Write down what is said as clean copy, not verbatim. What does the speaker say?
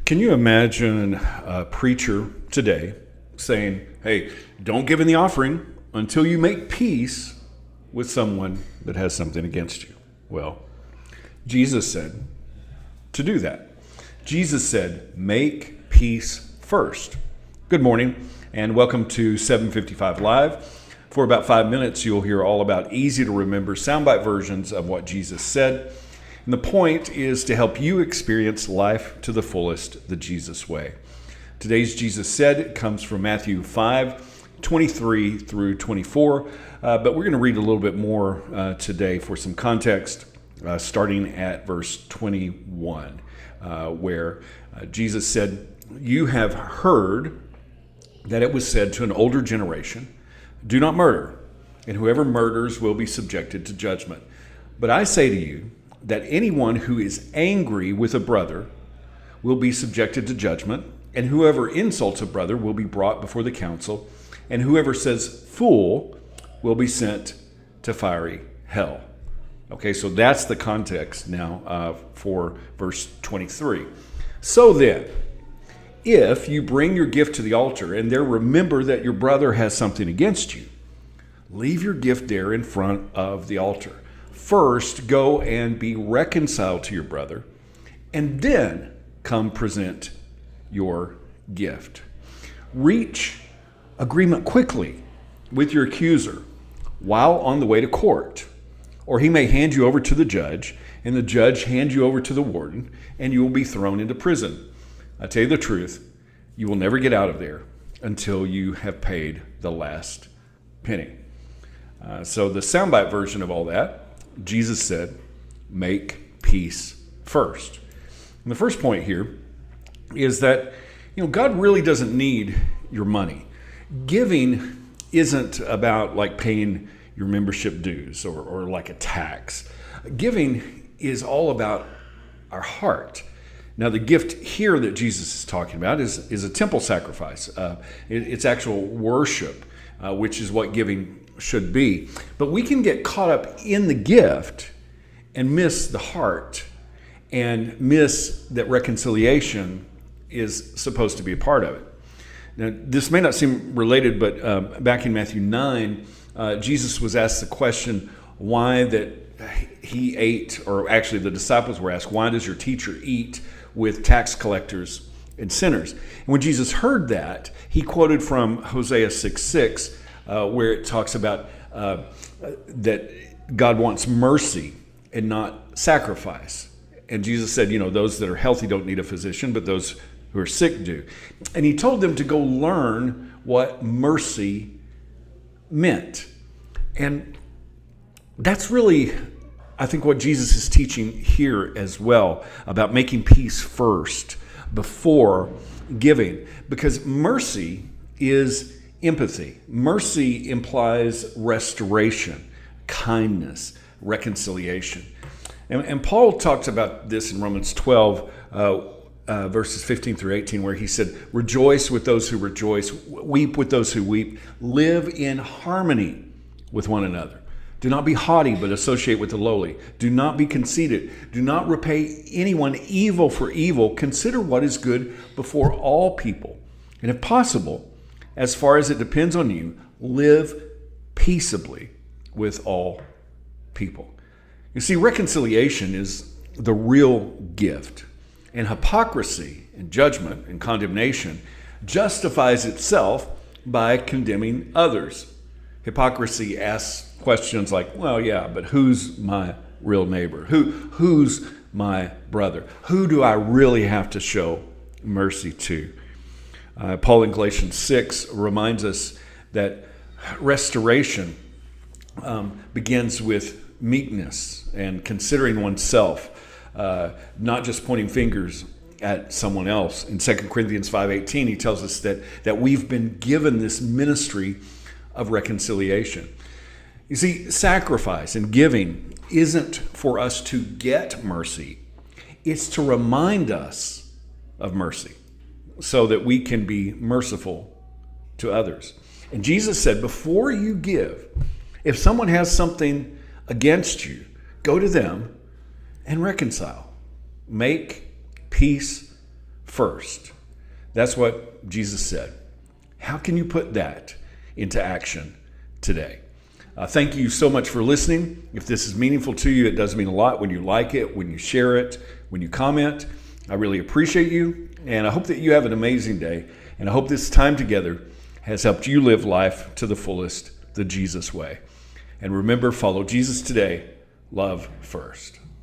Can you imagine a preacher today saying, hey, don't give in the offering until you make peace with someone that has something against you? Well, Jesus said to do that. Jesus said, make peace first. Good morning and welcome to 755 Live. For about 5 minutes, you'll hear all about easy to remember soundbite versions of what Jesus said. And the point is to help you experience life to the fullest, the Jesus way. Today's Jesus said comes from Matthew 5:23 through 24, but we're going to read a little bit more today for some context, starting at verse 21, where Jesus said, "You have heard that it was said to an older generation, 'Do not murder, and whoever murders will be subjected to judgment.' But I say to you, that anyone who is angry with a brother will be subjected to judgment, and whoever insults a brother will be brought before the council, and whoever says 'fool' will be sent to fiery hell." Okay, so that's the context now for verse 23. So then, if you bring your gift to the altar and there remember that your brother has something against you, leave your gift there in front of the altar. First, go and be reconciled to your brother, and then come present your gift. Reach agreement quickly with your accuser while on the way to court, or he may hand you over to the judge, and the judge hand you over to the warden, and you will be thrown into prison. I tell you the truth, you will never get out of there until you have paid the last penny. So the soundbite version of all that, Jesus said, make peace first. And the first point here is that, God really doesn't need your money. Giving isn't about like paying your membership dues or like a tax. Giving is all about our heart. Now, the gift here that Jesus is talking about is a temple sacrifice. It's actual worship, which is what giving should be. But we can get caught up in the gift and miss the heart and miss that reconciliation is supposed to be a part of it. Now, this may not seem related, but back in Matthew 9, Jesus was asked the question why that he ate, or actually the disciples were asked, why does your teacher eat with tax collectors and sinners? And when Jesus heard that, he quoted from Hosea 6:6, where it talks about that God wants mercy and not sacrifice. And Jesus said, those that are healthy don't need a physician, but those who are sick do. And he told them to go learn what mercy meant. And that's really, I think, what Jesus is teaching here as well, about making peace first before giving. Because mercy is empathy. Mercy implies restoration, kindness, reconciliation. And Paul talked about this in Romans 12, verses 15 through 18, where he said, rejoice with those who rejoice, weep with those who weep, live in harmony with one another. Do not be haughty, but associate with the lowly. Do not be conceited. Do not repay anyone evil for evil. Consider what is good before all people. And if possible, as far as it depends on you, live peaceably with all people. You see, reconciliation is the real gift. And hypocrisy and judgment and condemnation justifies itself by condemning others. Hypocrisy asks questions like, well, yeah, but who's my real neighbor? Who's my brother? Who do I really have to show mercy to? Paul in Galatians 6 reminds us that restoration begins with meekness and considering oneself, not just pointing fingers at someone else. In 2 Corinthians 5:18, he tells us that we've been given this ministry of reconciliation. You see, sacrifice and giving isn't for us to get mercy. It's to remind us of mercy so that we can be merciful to others. And Jesus said, before you give, if someone has something against you, go to them and reconcile. Make peace first. That's what Jesus said. How can you put that into action today? Thank you so much for listening. If this is meaningful to you, it does mean a lot when you like it, when you share it, when you comment. I really appreciate you, and I hope that you have an amazing day, and I hope this time together has helped you live life to the fullest, the Jesus way. And remember, follow Jesus today. Love first.